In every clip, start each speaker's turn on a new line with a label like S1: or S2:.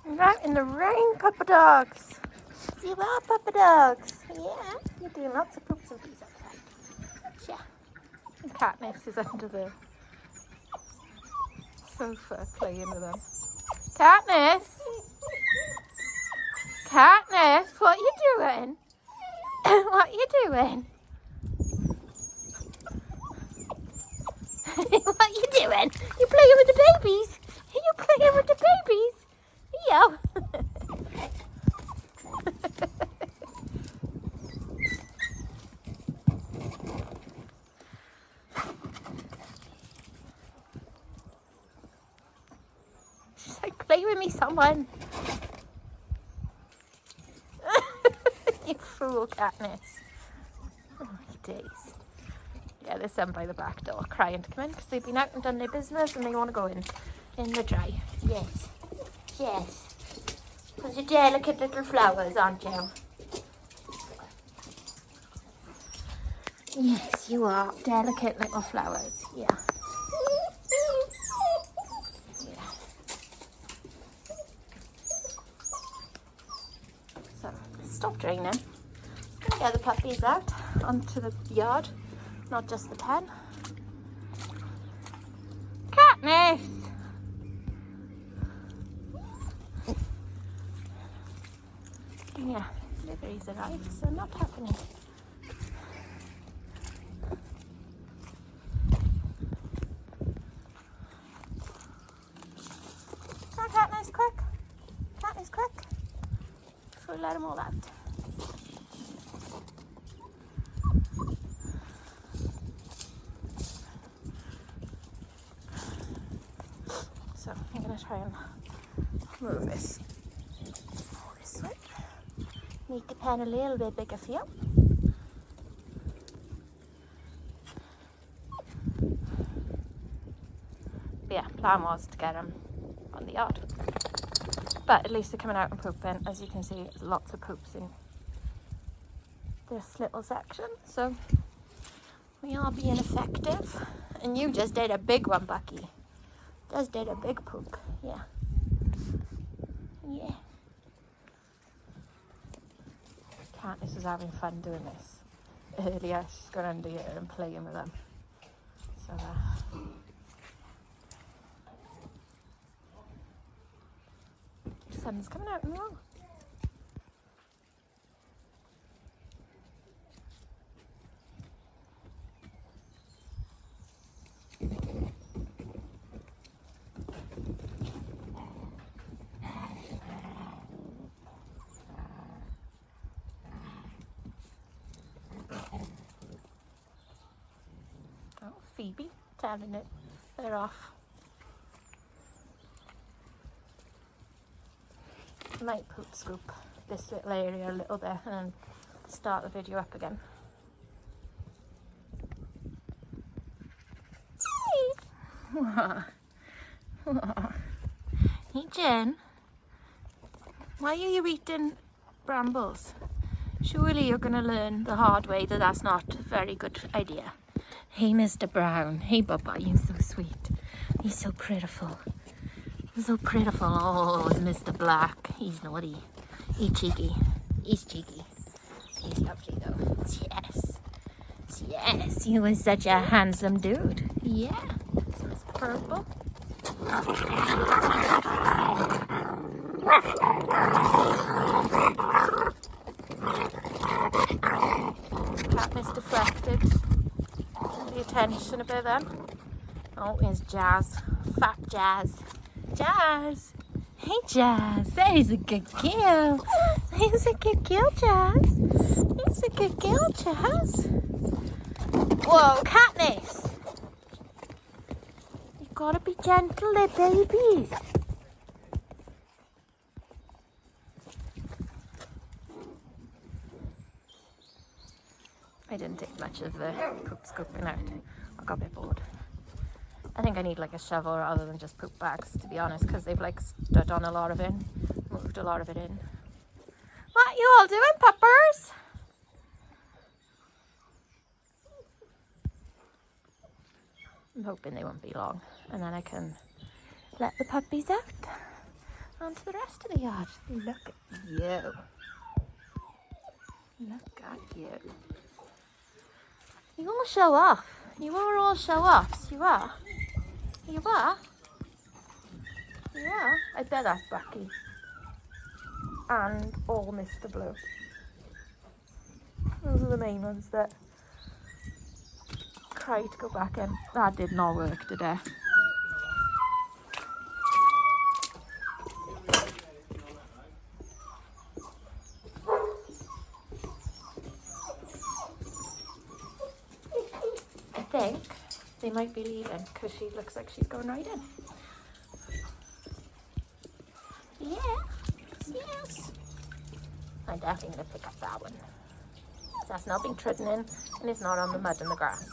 S1: We're out in the rain, puppa dogs. See you are, puppa dogs. Yeah, you're doing lots of poops and pees outside. Yeah. And Katniss is under the sofa playing with them. Katniss! Katniss, what are you doing? What are you doing? What are you doing? You playing with the babies? Are you playing with the babies? Yeah. She's like, play with me, someone. You fool, Katniss. Oh my days. Yeah, there's some by the back door crying to come in because they've been out and done their business and they want to go in the dry. Yes. Yes. Because you're delicate little flowers, aren't you? Yes, you are. Delicate little flowers. Yeah. Yeah. So, stop draining. Gonna get the puppies out onto the yard, not just the pen. Katniss! Yeah, deliveries arrived, so not happening. Come on, Katniss, quick. Katniss, quick. Before we let them all out. So I'm going to try and move this way. Make the pen a little bit bigger for you. But yeah, plan was to get them on the yard. But at least they're coming out and pooping. As you can see, there's lots of poops in this little section. So we are being effective. And you just did a big one, Bucky. Just did a big poop. Yeah. Yeah. Katniss was having fun doing this earlier. She's gone under here and playing with them. So the sun's coming out now. Oh, Phoebe telling it. They're off. I might poop scoop this little area a little bit and then start the video up again. Hey Jen, why are you eating brambles? Surely you're going to learn the hard way that that's not a very good idea. Hey Mr. Brown, hey Bubba, you're so sweet. He's so prettiful. He's so prettiful. Oh, Mr. Black. He's naughty. He's cheeky. He's cheeky. He's lovely though. Yes. Yes, he was such a handsome dude. Yeah. So it's purple. Katniss deflected the attention a bit then. Oh, here's Jazz. Fat Jazz. Jazz! Hey Jazz, that is a good girl. He's a good girl, Jazz. He's a good girl, Jazz. Whoa, Katniss! You gotta be gentle, they're babies. I didn't take much of the poop scooping out. I got a bit bored. I think I need like a shovel rather than just poop bags, to be honest, because they've like stood on a lot of it, moved a lot of it in. What are you all doing, puppers? I'm hoping they won't be long, and then I can let the puppies out on onto the rest of the yard. Look at you. Look at you. You all show off. You are all show-offs. You are. You are. You are. I bet that's Bracky. And all Mr. Blue. Those are the main ones that try to go back in. That did not work today. I think they might be leaving because she looks like she's going right in. Yes. I'm definitely going to pick up that one. That's not been trodden in and it's not on the mud and the grass.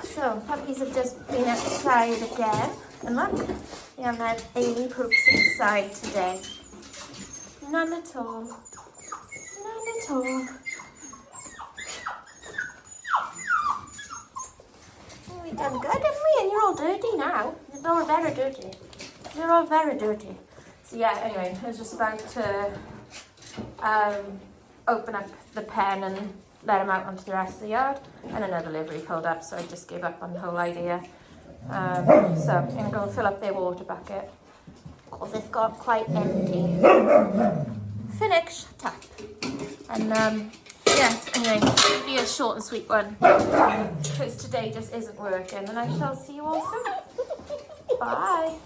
S1: So, puppies have just been outside again. And look, they haven't had any poops inside today. None at all. None at all. We've done good, haven't we? And you're all dirty now. You're all very dirty. You're all very dirty. So yeah, anyway, I was just about to open up the pen and let them out onto the rest of the yard, and another livery pulled up, so I just gave up on the whole idea. So I'm going to go and fill up their water bucket because it's got quite empty. Finish, shut up. And yes, anyway, it'll be a short and sweet one because today just isn't working, and I shall see you all soon. Bye.